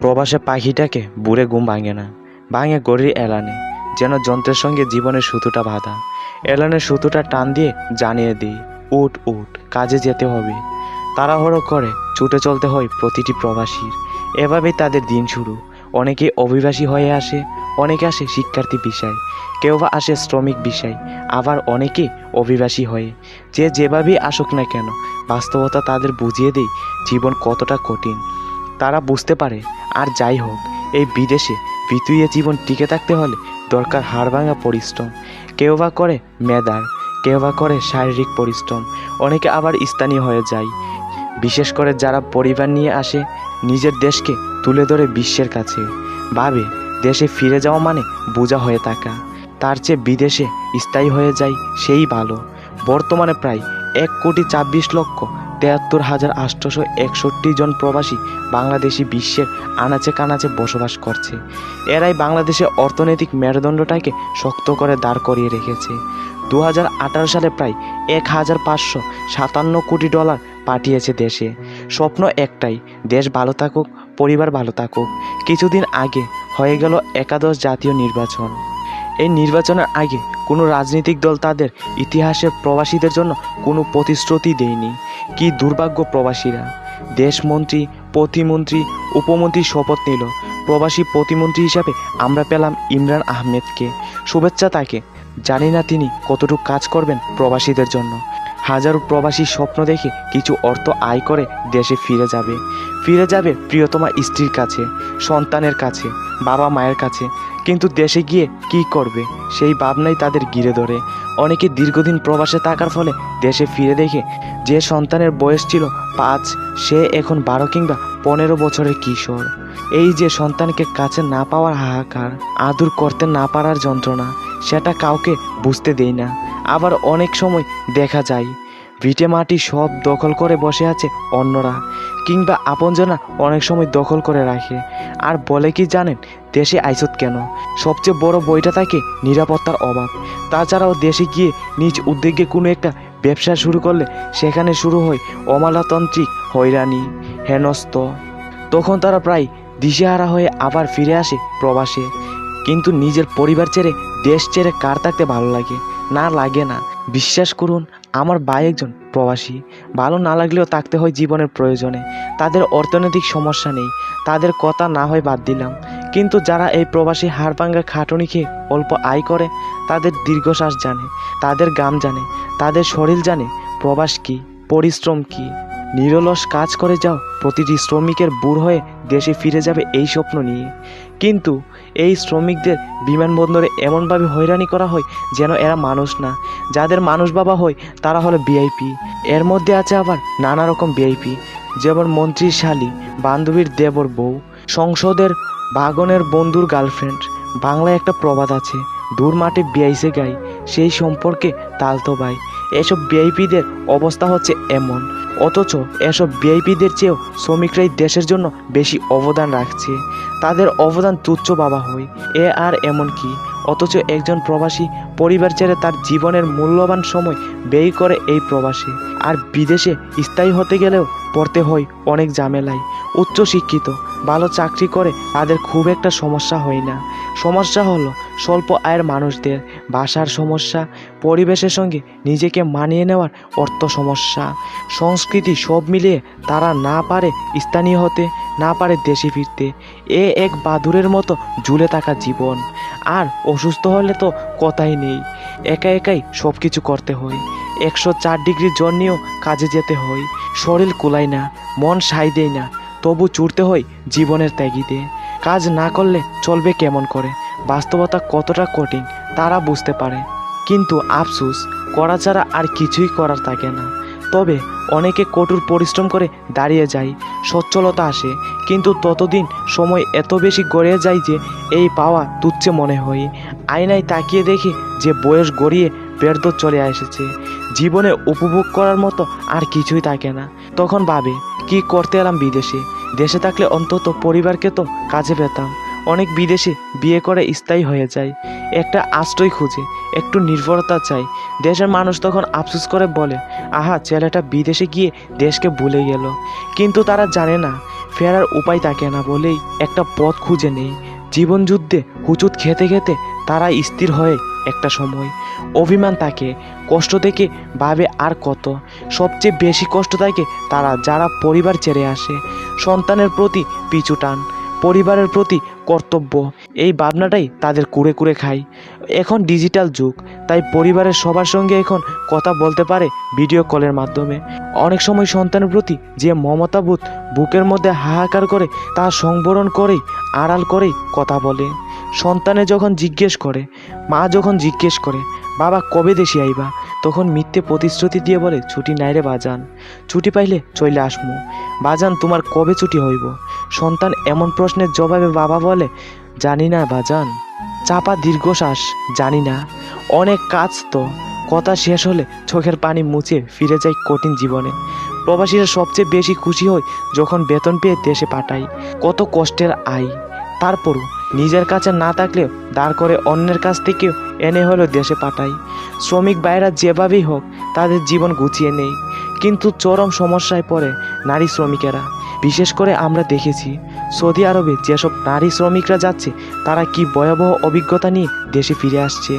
প্রবাসে পাখিটাকে বুড়ে ঘুম ভাঙে না, ভাঙে গড়ির এলানে, যেন যন্ত্রের সঙ্গে জীবনের সুতোটা বাঁধা। এলানের সুতোটা টান দিয়ে জানিয়ে দিই, উঠ উঠ, কাজে যেতে হবে। তাড়াহুড়ো করে ছুটে চলতে হয় প্রতিটি প্রবাসীর। এভাবেই তাদের দিন শুরু। অনেকে অভিবাসী হয়ে আসে, অনেকে আসে শিক্ষার্থী বিষয়, কেউ বা আসে শ্রমিক বিষয়, আবার অনেকে অভিবাসী হয়ে। যে যেভাবেই আসুক না কেন, বাস্তবতা তাদের বুঝিয়ে দেয় জীবন কতটা কঠিন। তারা বুঝতে পারে, আর যাই হোক, এই বিদেশে বিতুইয়ে জীবন টিকে থাকতে হলে দরকার হাড়ভাঙা পরিশ্রম। কেউ বা করে মেধার, কেউ বা করে শারীরিক পরিশ্রম, অনেকে আবার স্থানীয় হয়ে যায়। বিশেষ করে যারা পরিবার নিয়ে আসে, নিজের দেশকে তুলে ধরে বিশ্বের কাছে, ভাবে দেশে ফিরে যাওয়া মানে বোঝা হয়ে থাকা, তার চেয়ে বিদেশে স্থায়ী হয়ে যায় সেই ভালো। বর্তমানে প্রায় 1,26,73,861 জন প্রবাসী বাংলাদেশি বিশ্বের আনাচে কানাচে বসবাস করছে। এরাই বাংলাদেশের অর্থনৈতিক মেরুদণ্ডটাকে শক্ত করে দাঁড় করিয়ে রেখেছে। 2018 সালে প্রায় 1,557 কোটি ডলার পাঠিয়েছে দেশে। স্বপ্ন একটাই, দেশ ভালো থাকুক, পরিবার ভালো থাকুক। কিছুদিন আগে হয়ে গেল একাদশ জাতীয় নির্বাচন। এই নির্বাচনের আগে কোনো রাজনৈতিক দল তাদের ইতিহাসের প্রবাসীদের জন্য কোনো প্রতিশ্রুতি দেয়নি। কি দুর্ভাগ্য প্রবাসীরা! দেশমন্ত্রী, প্রতিমন্ত্রী, উপমন্ত্রী শপথ নিল। প্রবাসী প্রতিমন্ত্রী হিসাবে আমরা পেলাম ইমরান আহমেদকে। শুভেচ্ছা তাকে। জানি না তিনি কতটুকু কাজ করবেন প্রবাসীদের জন্য। হাজারো প্রবাসী স্বপ্ন দেখে কিছু অর্থ আয় করে দেশে ফিরে যাবে প্রিয়তমা স্ত্রীর কাছে, সন্তানের কাছে, বাবা মায়ের কাছে। কিন্তু দেশে গিয়ে কি করবে সেই ভাবনাই তাদের ঘিরে ধরে। অনেকে দীর্ঘদিন প্রবাসে থাকার ফলে দেশে ফিরে দেখে যে সন্তানের বয়স ছিল 5, সে এখন 12 কিংবা 15 বছরের কিশোর। এই যে সন্তানকে কাছে না পাওয়ার হাহাকার, আদর করতে না পারার যন্ত্রণা, সেটা কাউকে বুঝতে দেয় না। আবার অনেক সময় দেখা যায় ভিটে মাটি সব দখল করে বসে আছে অন্যরা, কিংবা আপনজনা অনেক সময় দখল করে রাখে। আর বলে কি জানেন, দেশে আইসত কেন? সবচেয়ে বড় বইটা থাকে নিরাপত্তার অভাব। তাছাড়াও দেশে গিয়ে নিজ উদ্যোগে কোনো একটা ব্যবসা শুরু করলে সেখানে শুরু হয় অমলাতান্ত্রিক হয়রানি, হেনস্থ। তখন তারা প্রায় দিশেহারা হয়ে আবার ফিরে আসে প্রবাসে। কিন্তু নিজের পরিবার ছেড়ে, দেশ ছেড়ে কার থাকতে ভালো লাগে? না, লাগে না। বিশ্বাস করুন, আমার ভাই একজন প্রবাসী। ভালো না লাগলেও থাকতে হয় জীবনের প্রয়োজনে। তাদের অর্থনৈতিক সমস্যা নেই, তাদের কথা না হয় বাদ দিলাম। কিন্তু যারা এই প্রবাসী হাড়ভাঙ্গা খাটুনি খেয়ে অল্প আয় করে, তাদের দীর্ঘশ্বাস জানে, তাদের গাম জানে, তাদের শরীর জানে প্রবাস কি, পরিশ্রম কি। নিরলস কাজ করে যাও প্রতিটি শ্রমিকের বুড় হয়ে দেশে ফিরে যাবে এই স্বপ্ন নিয়ে। কিন্তু এই শ্রমিকদের বিমানবন্দরে এমনভাবে হয়রানি করা হয় যেন এরা মানুষ না। যাদের মানুষ বাবা হয় তারা হলো ভিআইপি। এর মধ্যে আছে আবার নানা রকম ভিআইপি, যেমন মন্ত্রীর শালী, বান্ধবীর দেবর বউ, সংসদের বাগনের বন্ধুর গার্লফ্রেন্ড। বাংলায় একটা প্রবাদ আছে, দূর মাঠে বিয়াইছে গাই, সেই সম্পর্কে তালতো ভাই। এসব ভিআইপিদের অবস্থা হচ্ছে এমন, অথচ এসব ভিআইপিদের চেয়েও শ্রমিকরাই দেশের জন্য বেশি অবদান রাখছে। তাদের অবদান তুচ্ছ ভাবা হয়। আর এমন কি, অথচ একজন প্রবাসী পরিবার ছেড়ে তার জীবনের মূল্যবান সময় ব্যয় করে এই প্রবাসে। আর বিদেশে স্থায়ী হতে গেলেও পড়তে হয় অনেক ঝামেলায়। উচ্চ শিক্ষিত, ভালো চাকরি করে তাদের খুব একটা সমস্যা হয় না। সমস্যা হলো স্বল্প আয়ের মানুষদের ভাষার সমস্যা, পরিবেশের সঙ্গে নিজেকে মানিয়ে নেওয়ার অর্থ সমস্যা, সংস্কৃতি, সব মিলিয়ে তারা না পারে স্থানীয় হতে, না পারে দেশে ফিরতে। এক বাদুড়ের মতো ঝুলে থাকা জীবন। আর অসুস্থ হলে তো কথাই নেই, একাই সব কিছু করতে হয়। 104 ডিগ্রি জ্বর নিয়েও কাজে যেতে হয়। শরীর কুলায় না, মন সায় দেয় না, তবু ছুটতে হয় জীবনের ত্যাগীতে। কাজ না করলে চলবে কেমন করে? বাস্তবতা কতটা কঠিন তারা বুঝতে পারে, কিন্তু আফসোস, করা ছাড়া আর কিছুই করার থাকে না। তবে অনেকে কঠোর পরিশ্রম করে দাঁড়িয়ে যায়, সচ্ছলতা আসে, কিন্তু ততদিন সময় এত বেশি গড়িয়ে যায় যে এই পাওয়া তুচ্ছ মনে হয়। আয়নায় তাকিয়ে দেখে যে বয়স গড়িয়ে ব্যর্থ চলে এসেছে, জীবনে উপভোগ করার মতো আর কিছুই থাকে না। তখন ভাবে, কি করতে এলাম বিদেশে? দেশে থাকলে অন্তত পরিবারকে তো কাজে পেতাম। অনেক বিদেশে বিয়ে করে স্থায়ী হয়ে যায়, একটা আশ্রয় খুঁজে, একটু নির্ভরতা চাই। দেশের মানুষ তখন আফসোস করে বলে, আহা, ছেলেটা বিদেশে গিয়ে দেশকে ভুলে গেল। কিন্তু তারা জানে না, ফেরার উপায় থাকে না বলেই একটা পথ খুঁজে নেই। জীবনযুদ্ধে হুচুট খেতে খেতে তারা স্থির হয়ে একটা সময়। অভিমান থাকে, কষ্ট থেকে ভাবে আর কত। সবচেয়ে বেশি কষ্ট থাকে তারা যারা পরিবার ছেড়ে আসে। সন্তানের প্রতি পিছু টান, পরিবারের প্রতি কর্তব্য, এই ভাবনাটাই তাদের কুড়ে কুড়ে খায়। এখন ডিজিটাল যুগ, তাই পরিবারের সবার সঙ্গে এখন কথা বলতে পারে ভিডিও কলের মাধ্যমে। অনেক সময় সন্তানের প্রতি যে মমতাবোধ বুকের মধ্যে হাহাকার করে তা সংবরণ করেই, আড়াল করেই কথা বলে। সন্তানে যখন জিজ্ঞেস করে, মা যখন জিজ্ঞেস করে, বাবা কবে দেশে আইবা, তখন মিথ্যে প্রতিশ্রুতি দিয়ে বলে, ছুটি নাইরে বাজান, ছুটি পাইলে চলে আসমু। বাজান তোমার কবে ছুটি হইব? সন্তান এমন প্রশ্নের জবাবে বাবা বলে, জানি না বাজান। চাপা দীর্ঘশ্বাস, জানি না। অনেক কাজ তো। কথা শেষ হলে চোখের পানি মুছে ফিরে যায় কঠিন জীবনে। প্রবাসীরা সবচেয়ে বেশি খুশি হয় যখন বেতন পেয়ে দেশে পাঠায়। কত কষ্টের আয়, তারপরও নিজের কাছে না থাকলেও দাঁড় করে অন্যের কাছ থেকেও এনে হলেও দেশে পাঠায়। শ্রমিক ভাইরা যেভাবেই হোক তাদের জীবন গুছিয়ে নেই, কিন্তু চরম সমস্যায় পড়ে নারী শ্রমিকেরা। বিশেষ করে আমরা দেখেছি সৌদি আরবে যেসব নারী শ্রমিকরা যাচ্ছে তারা কি ভয়াবহ অভিজ্ঞতা নিয়ে দেশে ফিরে আসছে।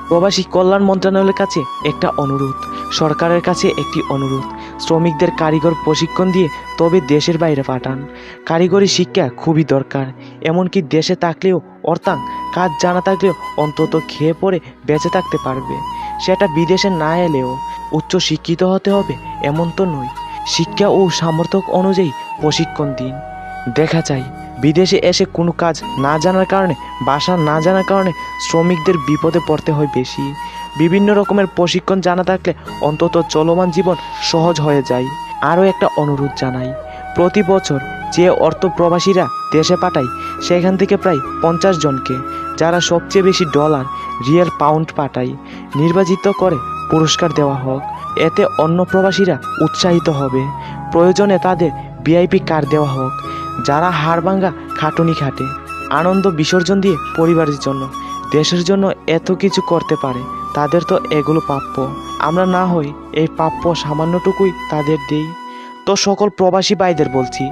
প্রবাসী কল্যাণ মন্ত্রণালয়ের কাছে একটা অনুরোধ, সরকারের কাছে একটি অনুরোধ, শ্রমিকদের কারিগর প্রশিক্ষণ দিয়ে তবে দেশের বাইরে পাঠান। কারিগরি শিক্ষা খুবই দরকার। এমনকি দেশে থাকলেও অর্থাৎ কাজ জানা থাকলেও অন্তত খেয়ে পরে বেঁচে থাকতে পারবে। সেটা বিদেশে না এলেও উচ্চ শিক্ষিত হতে হবে এমন তো নয়। শিক্ষা ও সামর্থ্য অনুযায়ী প্রশিক্ষণ দিন। দেখা যায় বিদেশে এসে কোনো কাজ না জানার কারণে, ভাষা না জানার কারণে শ্রমিকদের বিপদে পড়তে হয় বেশি। বিভিন্ন রকমের প্রশিক্ষণ জানা থাকলে অন্তত চলমান জীবন সহজ হয়ে যায়। আরও একটা অনুরোধ জানাই, প্রতি বছর যে অর্থ প্রবাসীরা দেশে পাঠায় সেখান থেকে প্রায় 50 জনকে, যারা সবচেয়ে বেশি ডলার, রিয়াল, পাউন্ড পাঠায়, নির্বাচিত করে পুরস্কার দেওয়া হোক। এতে অন্য প্রবাসীরা উৎসাহিত হবে। প্রয়োজনে তাদের ভিআইপি কার্ড দেওয়া হোক। যারা হাড়ভাঙ্গা খাটুনি খাটে, আনন্দ বিসর্জন দিয়ে পরিবারের জন্য, দেশের জন্য এত কিছু করতে পারে, তাদের তো এগুলো প্রাপ্য। আমরা না হই এই প্রাপ্য সামান্যটুকুই তাদের দেই। তো সকল প্রবাসী ভাইদের বলছি,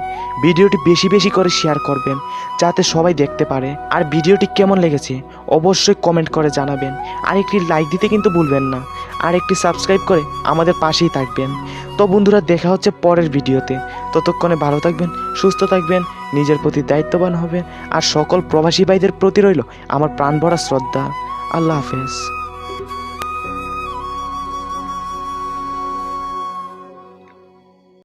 ভিডিওটি বেশি বেশি করে শেয়ার করবেন যাতে সবাই দেখতে পারে। আর ভিডিওটি কেমন লেগেছে অবশ্যই কমেন্ট করে জানাবেন। আর একটি লাইক দিতে কিন্তু ভুলবেন না। আর একটি সাবস্ক্রাইব করে আমাদের পাশেই থাকবেন। তো বন্ধুরা, দেখা হচ্ছে পরের ভিডিওতে। ততক্ষণে ভালো থাকবেন, সুস্থ থাকবেন, নিজের প্রতি দায়িত্ববান হবেন। আর সকল প্রবাসী ভাইদের প্রতি রইল আমার প্রাণ ভরা শ্রদ্ধা। আল্লাহ হাফেজ।